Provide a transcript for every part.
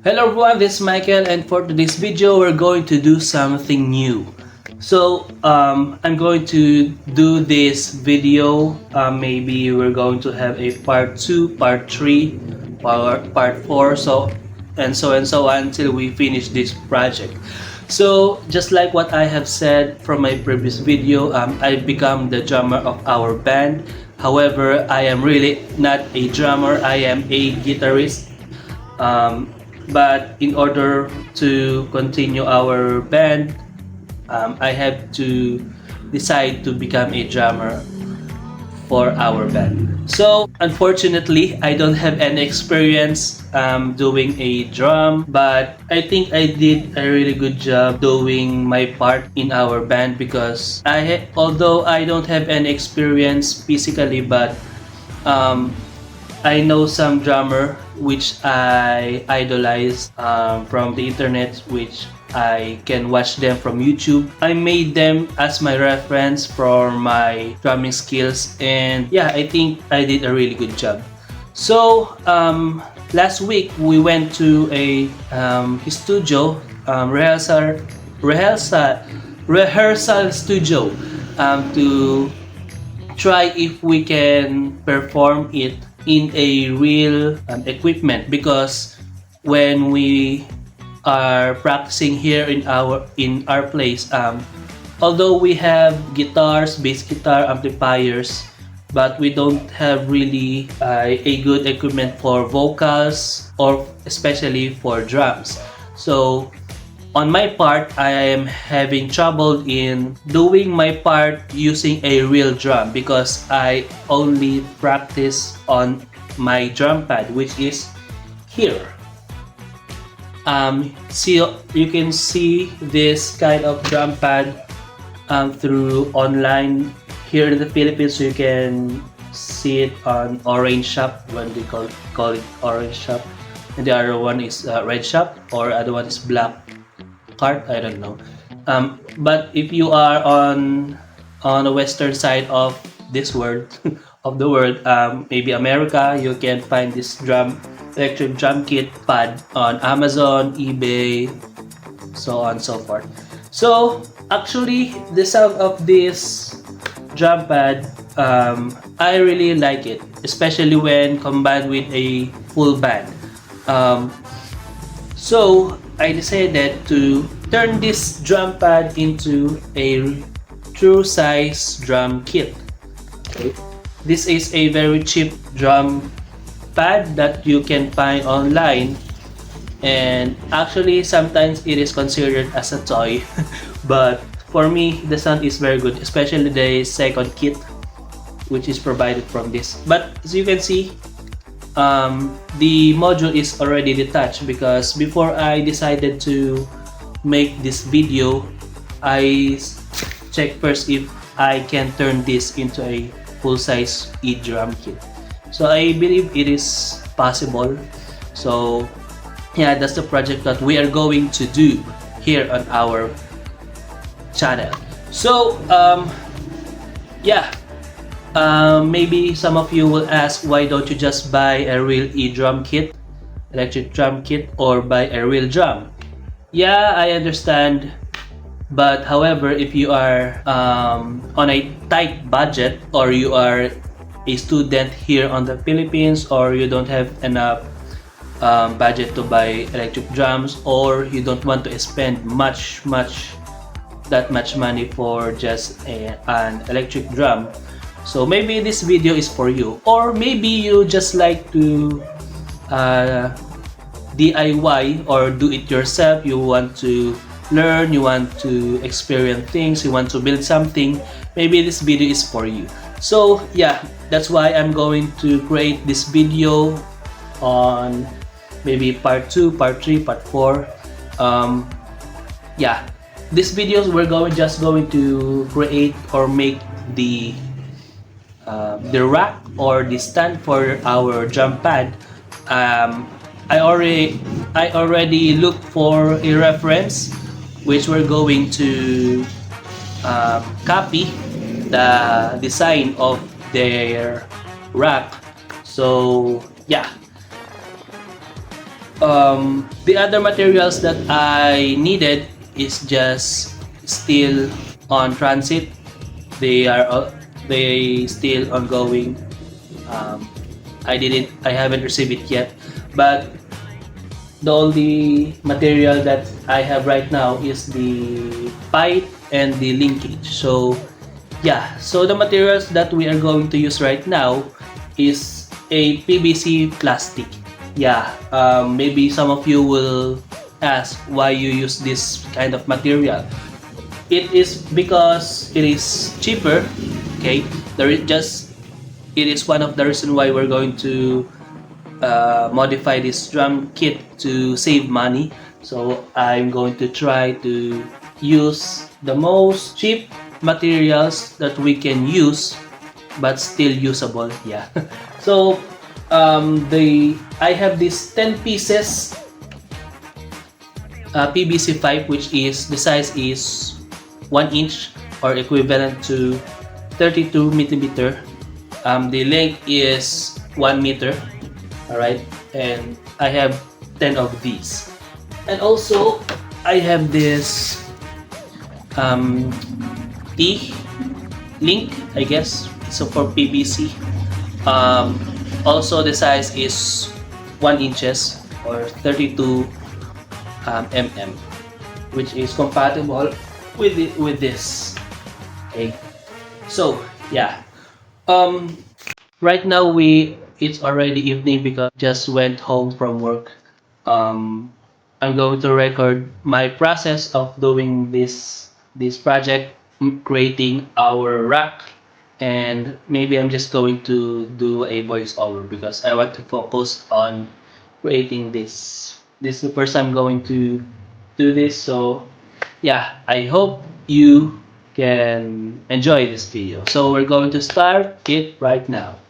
Hello everyone, this is Michael, and for today's video we're going to do something new. I'm going to do this video, maybe we're going to have a part 2, part 3, part 4, so on until we finish this project. So just like what I have said from my previous video, I've become the drummer of our band. However, I am really not a drummer, I am a guitarist. But in order to continue our band, I have to decide to become a drummer for our band. So unfortunately, I don't have any experience doing a drum, but I think I did a really good job doing my part in our band because although I don't have any experience physically, but um, I know some drummer which I idolize from the internet, which I can watch them from YouTube. I made them as my reference for my drumming skills, and yeah, I think I did a really good job. So last week we went to a studio, rehearsal rehearsal studio, to try if we can perform it in a real equipment, because when we are practicing here in our place, although we have guitars, bass guitar, amplifiers, but we don't have really a good equipment for vocals or especially for drums. So on my part, I am having trouble in doing my part using a real drum because I only practice on my drum pad, which is here. See, you can see this kind of drum pad through online here in the Philippines. You can see it on Orange Shop, when they call it Orange Shop, and the other one is Red Shop, or other one is Black Cart, I don't know. But if you are on the western side of this world, of the world, maybe America, you can find this electric drum kit pad on Amazon, eBay, so on and so forth. So actually, the sound of this drum pad, I really like it, especially when combined with a full band. So I decided to turn this drum pad into a true size drum kit. Okay. This is a very cheap drum pad that you can find online, and actually sometimes it is considered as a toy but for me the sound is very good, especially the second kit which is provided from this. But as you can see, the module is already detached, because before I decided to make this video, I checked first if I can turn this into a full-size e-drum kit. So I believe it is possible. So yeah, that's the project that we are going to do here on our channel. So yeah, maybe some of you will ask, why don't you just buy a real e-drum kit, electric drum kit, or buy a real drum? Yeah, I understand. But however, if you are on a tight budget, or you are a student here on the Philippines, or you don't have enough budget to buy electric drums, or you don't want to spend that much money for just an electric drum, so maybe this video is for you. Or maybe you just like to DIY or do it yourself. You want to learn, you want to experience things, you want to build something. Maybe this video is for you. So yeah, that's why I'm going to create this video on maybe part 2, part 3, part 4. Yeah, this videos we're just going to create or make the rack or the stand for our drum pad. I already looked for a reference which we're going to copy the design of their rack. So yeah, The other materials that I needed is just still on transit. They are they still ongoing. Um, I haven't received it yet, but the only material that I have right now is the pipe and the linkage. So yeah, so the materials that we are going to use right now is a PVC plastic. Yeah, maybe some of you will ask why you use this kind of material. It is because it is cheaper. Okay, there is just it is one of the reason why we're going to modify this drum kit to save money. So I'm going to try to use the most cheap materials that we can use but still usable. Yeah. So the I have this 10 pieces PVC pipe, which is the size is 1 inch or equivalent to 32 millimeter. The length is 1 meter. All right, and I have 10 of these. And also I have this um, T link, I guess, so for PVC. um, Also the size is 1 inches or 32 mm, which is compatible with this. Okay, so yeah, um right now we it's already evening because I just went home from work. I'm going to record my process of doing this project, creating our rack, and maybe I'm just going to do a voiceover because I want to focus on creating this. This is the first time I'm going to do this, so yeah, I hope you can enjoy this video. So we're going to start it right now.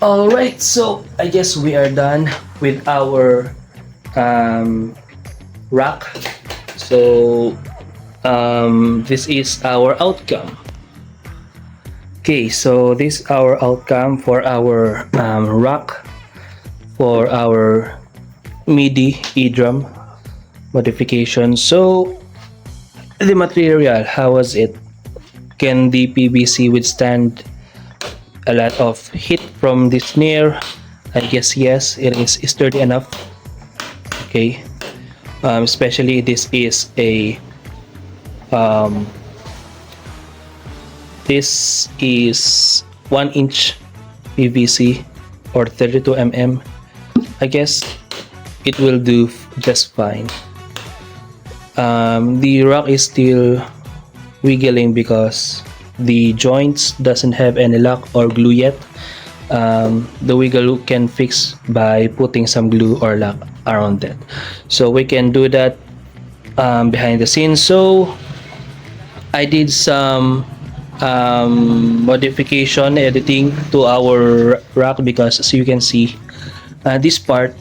Alright, so I guess we are done with our rack. So this is our outcome. Okay, so this is our outcome for our rack for our MIDI E-drum modification. So the material, how was it? Can the PVC withstand a lot of heat from the snare? I guess yes, it is sturdy enough. Okay, especially this is a this is 1-inch PVC or 32 mm. I guess it will do just fine. The rack is still wiggling because the joints doesn't have any lock or glue yet. The wiggle can fix by putting some glue or lock around it, so we can do that behind the scenes. So I did some modification editing to our rack because as you can see, this part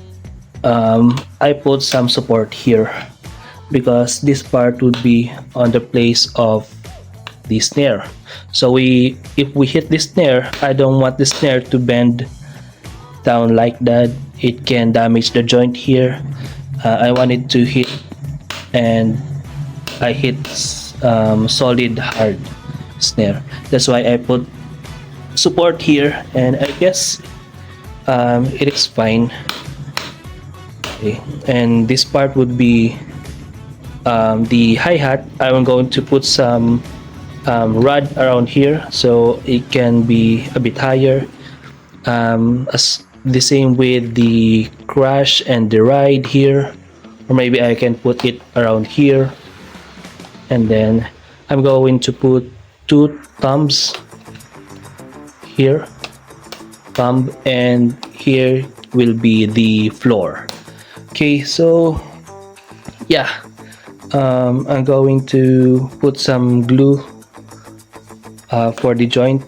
I put some support here because this part would be on the place of the snare. So if we hit the snare, I don't want the snare to bend down like that. It can damage the joint here. I want it to hit, and I hit solid hard snare. That's why I put support here, and I guess it is fine. Okay. And this part would be the hi-hat. I'm going to put some rod around here so it can be a bit higher, as the same with the crash and the ride here, or maybe I can put it around here. And then I'm going to put 2 thumbs here, thumb, and here will be the floor. Okay, so yeah, I'm going to put some glue for the joint,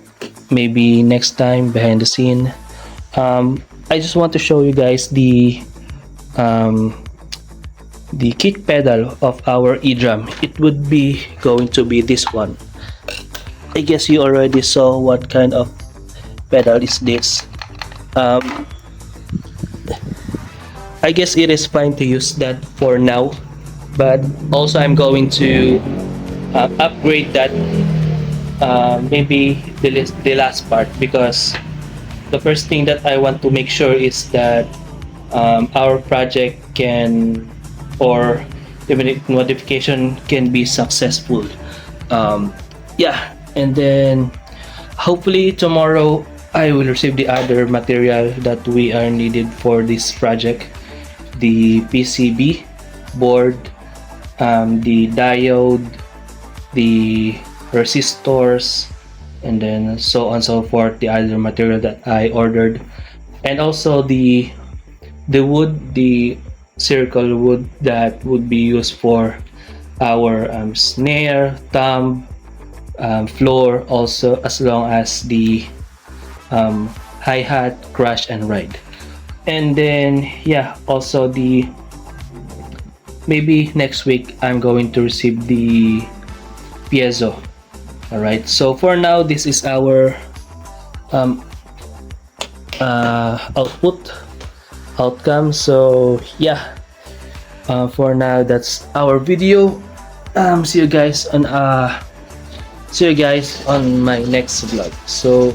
maybe next time behind the scene. I just want to show you guys the kick pedal of our E-drum. It would be going to be this one. I guess you already saw what kind of pedal is this. I guess it is fine to use that for now, but also I'm going to upgrade that maybe the last part, because the first thing that I want to make sure is that our project can, or the modification can be successful. Yeah, and then hopefully tomorrow I will receive the other material that we are needed for this project: the PCB board, the diode, the resistors, and then so on and so forth, the other material that I ordered, and also the wood, the circle wood that would be used for our snare, thumb, floor, also, as long as the hi-hat, crash, and ride. And then yeah, also the maybe next week I'm going to receive the piezo. Alright, so for now this is our outcome. So yeah, for now that's our video. See you guys on my next vlog. So